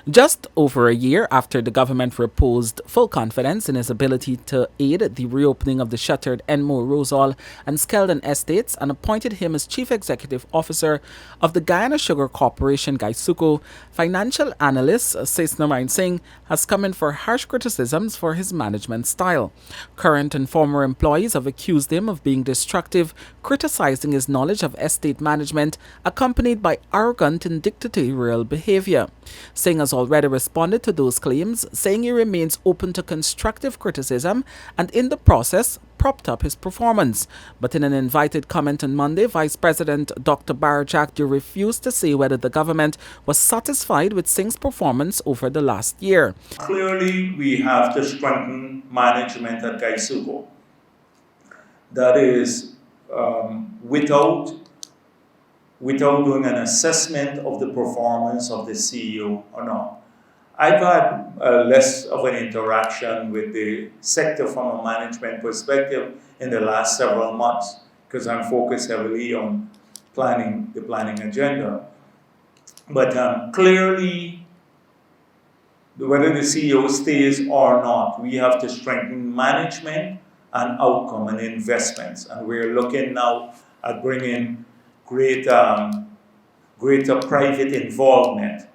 Just over a year after the government reposed full confidence in his ability to aid the reopening of the shuttered Enmore, Rosal, and Skeldon estates and appointed him as Chief Executive Officer of the Guyana Sugar Corporation, Guysuco, financial analyst Sasenarine Singh has come in for harsh criticisms for his management style. Current and former employees have accused him of being destructive, criticizing his knowledge of estate management, accompanied by arrogant and dictatorial behavior. Singh has already responded to those claims, saying he remains open to constructive criticism and in the process propped up his performance. But in an invited comment on Monday, Vice President Dr Bharrat Jagdeo refused to say whether the government was satisfied with Singh's performance over the last year. Clearly, we have to strengthen management at Guysuco. That is, without doing an assessment of the performance of the CEO or not. I've had less of an interaction with the sector from a management perspective in the last several months because I'm focused heavily on the planning agenda. But clearly, whether the CEO stays or not, we have to strengthen management and outcome and investments. And we're looking now at bringing greater private involvement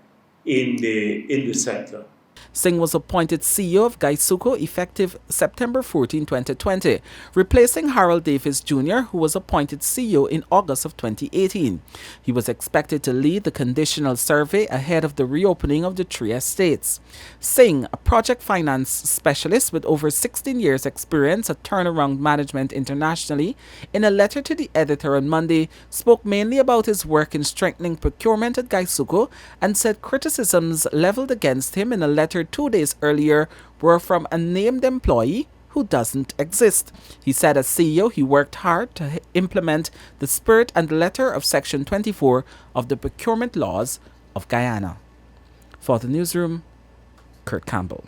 in the sector. Singh was appointed CEO of Guysuco effective September 14, 2020, replacing Harold Davis Jr., who was appointed CEO in August of 2018. He was expected to lead the conditional survey ahead of the reopening of the three estates. Singh, a project finance specialist with over 16 years' experience at turnaround management internationally, in a letter to the editor on Monday, spoke mainly about his work in strengthening procurement at Guysuco and said criticisms leveled against him in a letter 2 days earlier were from a named employee who doesn't exist. He said as CEO he worked hard to implement the spirit and letter of Section 24 of the procurement laws of Guyana. For the newsroom, Kurt Campbell.